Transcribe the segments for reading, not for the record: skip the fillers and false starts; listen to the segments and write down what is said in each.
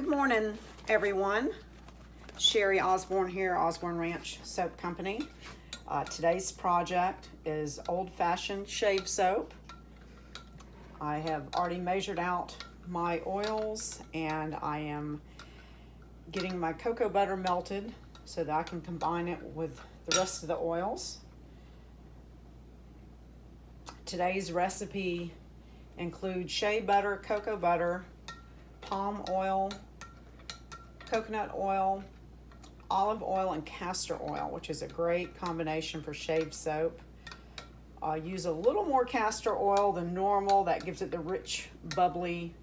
Good morning, everyone. Sherry Osborne here, Osborne Ranch Soap Company. Today's project is old-fashioned shave soap. I have already measured out my oils and I am getting my cocoa butter melted so that I can combine it with the rest of the oils. Today's recipe includes shea butter, cocoa butter, palm oil, coconut oil, olive oil, and castor oil, which is a great combination for shave soap. Use a little more castor oil than normal. That gives it the rich, bubbly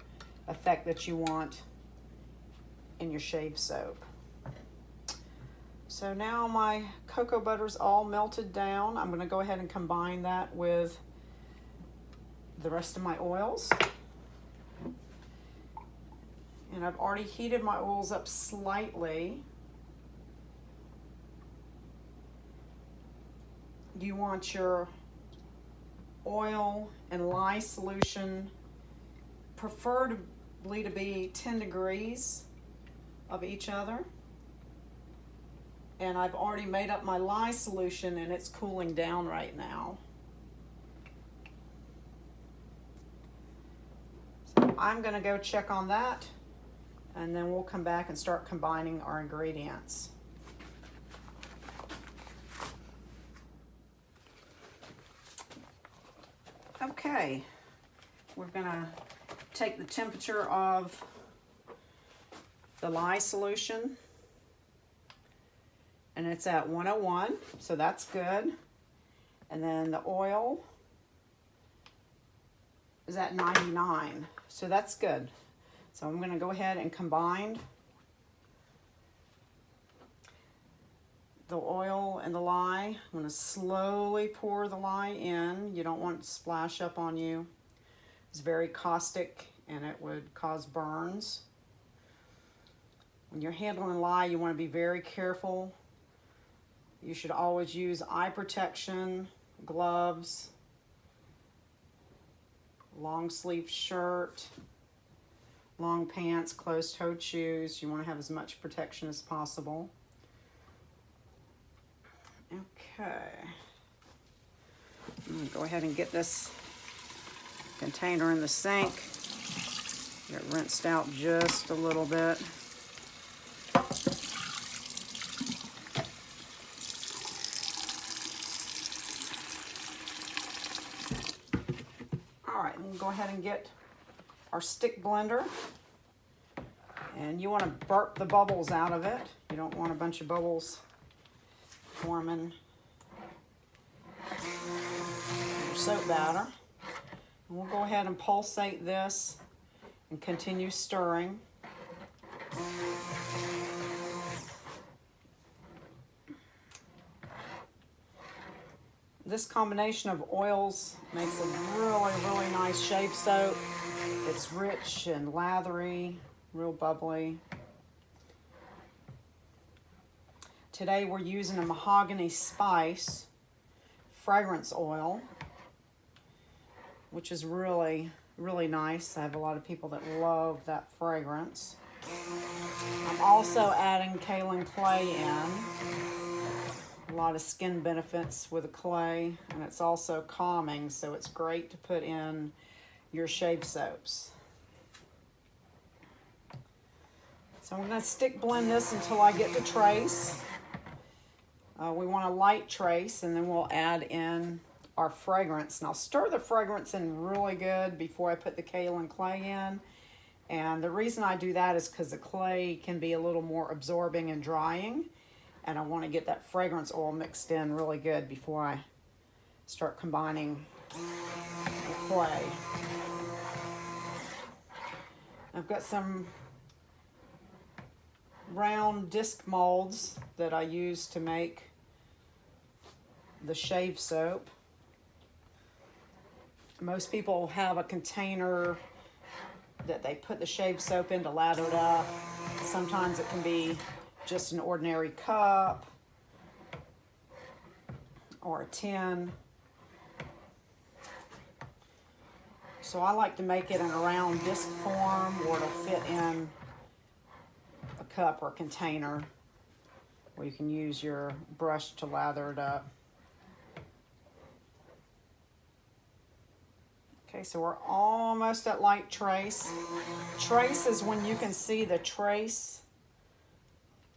effect that you want in your shave soap. So now my cocoa butter's all melted down. I'm going to go ahead and combine that with the rest of my oils. And I've already heated my oils up slightly. You want your oil and lye solution preferably to be 10 degrees of each other. And I've already made up my lye solution and it's cooling down right now. So I'm going to go check on that, and then we'll come back and start combining our ingredients. Okay, we're gonna take the temperature of the lye solution, and it's at 101, so that's good. And then the oil is at 99, so that's good. So I'm going to go ahead and combine the oil and the lye. I'm going to slowly pour the lye in. You don't want it to splash up on you. It's very caustic and it would cause burns. When you're handling lye, you want to be very careful. You should always use eye protection, gloves, long sleeve shirt, long pants, closed-toed shoes. You want to have as much protection as possible. Okay. I'm going to go ahead and get this container in the sink. Get it rinsed out just a little bit. All right, we'll go ahead and get our stick blender, and you want to burp the bubbles out of it. You don't want a bunch of bubbles forming your soap batter. And we'll go ahead and pulsate this and continue stirring. This combination of oils makes a really nice shave soap. It's rich and lathery, real bubbly. Today we're using a Mahogany spice fragrance oil, which is really nice. I have a lot of people that love that fragrance. I'm also adding kale and clay in. A lot of skin benefits with the clay, and it's also calming, so it's great to put in your shave soaps. So I'm going to stick blend this until I get the trace. We want a light trace, and then we'll add in our fragrance. And I'll stir the fragrance in really good before I put the kale and clay in. And the reason I do that is because the clay can be a little more absorbing and drying. And I want to get that fragrance oil mixed in really good before I start combining the clay. I've got some round disc molds that I use to make the shave soap. Most people have a container that they put the shave soap in to lather it up. Sometimes it can be just an ordinary cup or a tin. So I like to make it in a round disc form where it'll fit in cup or container where you can use your brush to lather it up. Okay, so we're almost at light trace. Trace is when you can see the trace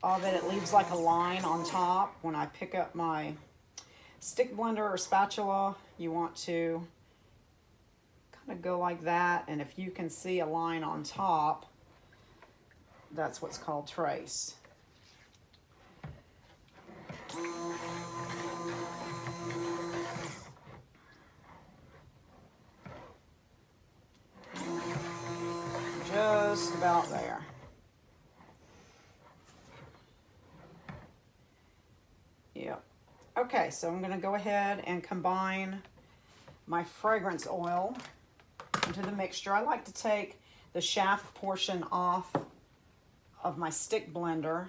of it. It leaves like a line on top. When I pick up my stick blender or spatula, you want to kind of go like that, and if you can see a line on top, that's what's called trace. Just about there. Yep. Okay, so I'm going to go ahead and combine my fragrance oil into the mixture. I like to take the shaft portion off of my stick blender.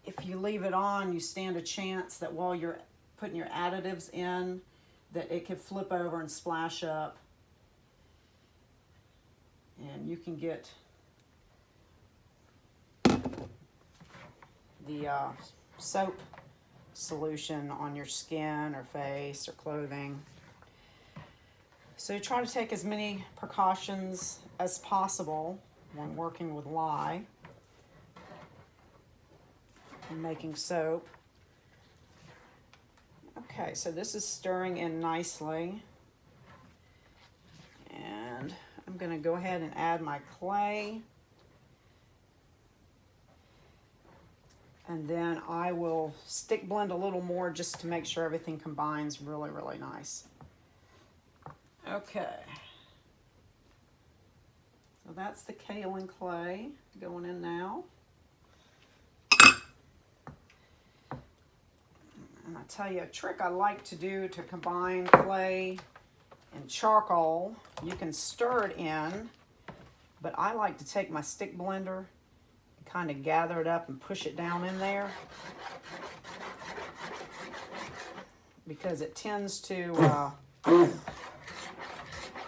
If you leave it on, you stand a chance that while you're putting your additives in, that it could flip over and splash up. And you can get the soap solution on your skin or face or clothing. So you try to take as many precautions as possible when working with lye and making soap. Okay, so this is stirring in nicely. And I'm going to go ahead and add my clay. And then I will stick blend a little more just to make sure everything combines really, really nice. Okay. So that's the kale and clay going in now. And I tell you a trick I like to do to combine clay and charcoal. You can stir it in, but I like to take my stick blender and kind of gather it up and push it down in there, because it tends to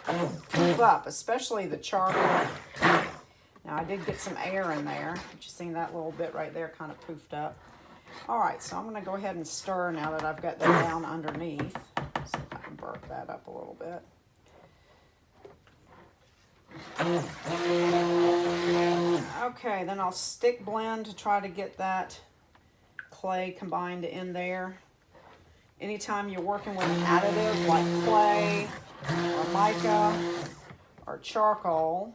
poof up, especially the charcoal. Now I did get some air in there. You seen that little bit right there kind of poofed up. All right, so I'm going to go ahead and stir now that I've got that down underneath. See if I can burp that up a little bit. Okay, then I'll stick blend to try to get that clay combined in there. Anytime you're working with an additive like clay or mica or charcoal,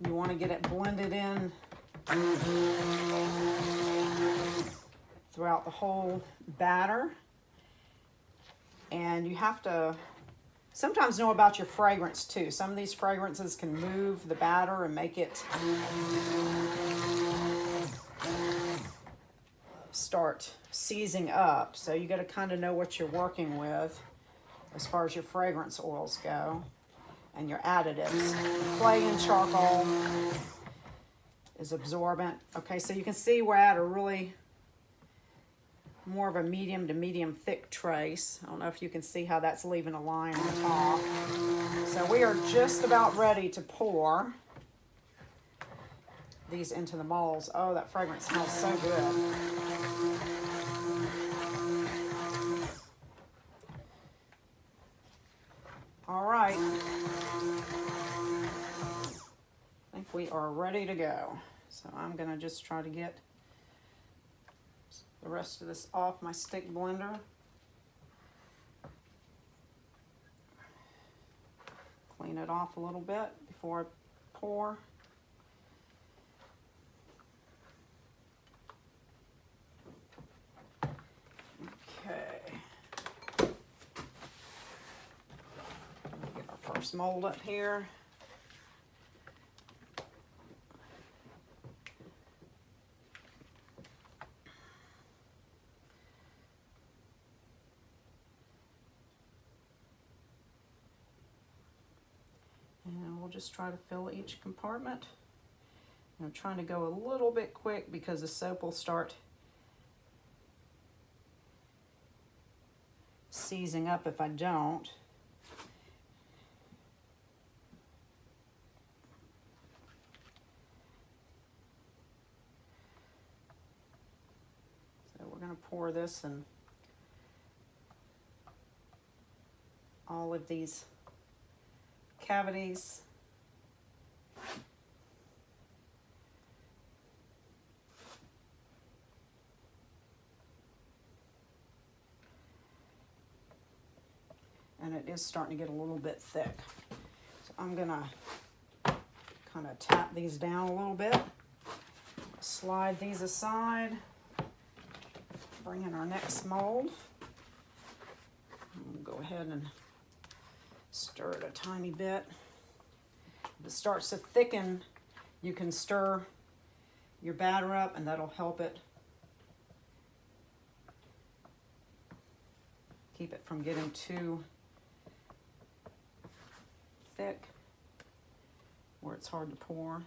you want to get it blended in throughout the whole batter. And you have to sometimes know about your fragrance too. Some of these fragrances can move the batter and make it start seizing up. So you got to kind of know what you're working with as far as your fragrance oils go and your additives. Clay and charcoal is absorbent. Okay, so you can see we're at a really more of a medium to medium thick trace. I don't know if you can see how that's leaving a line on top. So we are just about ready to pour these into the molds. Oh, that fragrance smells so good. All right. I think we are ready to go. So I'm going to just try to get the rest of this off my stick blender. Clean it off a little bit before I pour. Okay. Get our first mold up here. And we'll just try to fill each compartment. I'm trying to go a little bit quick because the soap will start seizing up if I don't. pour this in all of these cavities. And it is starting to get a little bit thick. So I'm gonna kind of tap these down a little bit. Slide these aside. Bring in our next mold. I'm gonna go ahead and stir it a tiny bit. If it starts to thicken, you can stir your batter up and that'll help it keep it from getting too thick where it's hard to pour.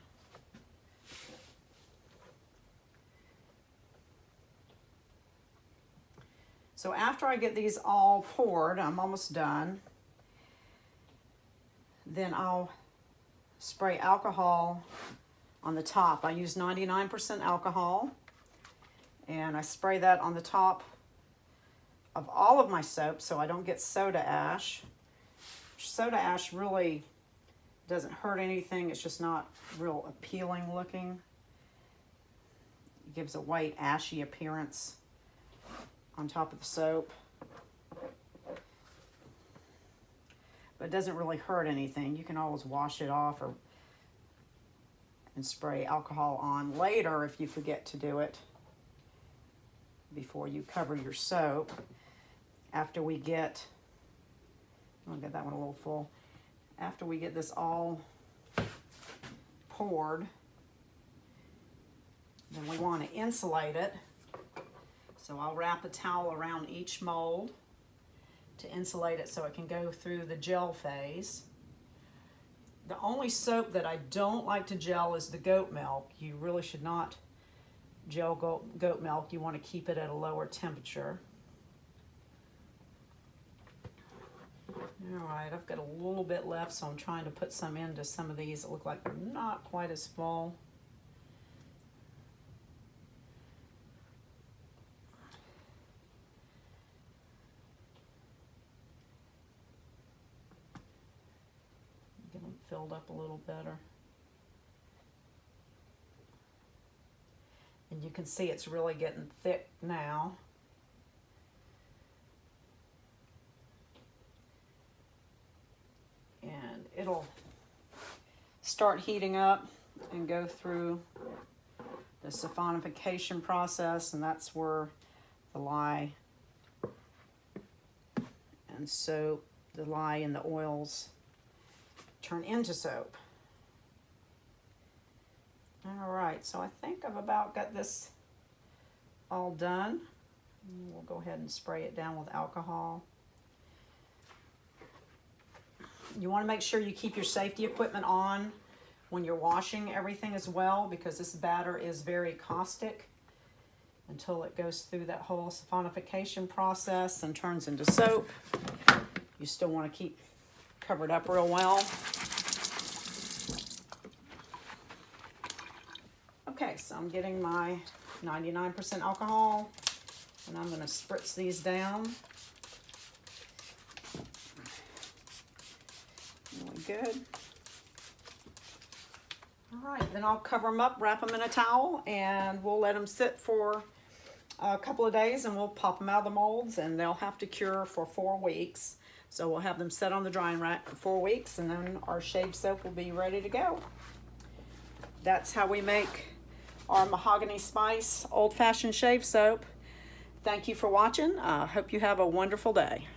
So after I get these all poured, I'm almost done, then I'll spray alcohol on the top. I use 99% alcohol, and I spray that on the top of all of my soap so I don't get soda ash. Soda ash really doesn't hurt anything. It's just not real appealing looking. It gives a white ashy appearance on top of the soap. But it doesn't really hurt anything. You can always wash it off and spray alcohol on later if you forget to do it before you cover your soap. After we get, I'll get that one a little full. After we get this all poured, then we want to insulate it. So I'll wrap a towel around each mold to insulate it so it can go through the gel phase. The only soap that I don't like to gel is the goat milk. You really should not gel goat milk. You want to keep it at a lower temperature. All right, I've got a little bit left, so I'm trying to put some into some of these that look like they're not quite as full. Get them filled up a little better. And you can see it's really getting thick now. And it'll start heating up and go through the saponification process, and that's where the lye and soap, the lye and the oils turn into soap. All right, so I think I've about got this all done. We'll go ahead and spray it down with alcohol. You want to make sure you keep your safety equipment on when you're washing everything as well, because this batter is very caustic until it goes through that whole saponification process and turns into soap. You still want to keep covered up real well. Okay, so I'm getting my 99% alcohol, and I'm going to spritz these down. Really good. All right, then I'll cover them up, wrap them in a towel, and we'll let them sit for a couple of days, and we'll pop them out of the molds, and they'll have to cure for 4 weeks. So we'll have them set on the drying rack for 4 weeks, and then our shave soap will be ready to go. That's how we make our Mahogany Spice old-fashioned shave soap. Thank you for watching. I hope you have a wonderful day.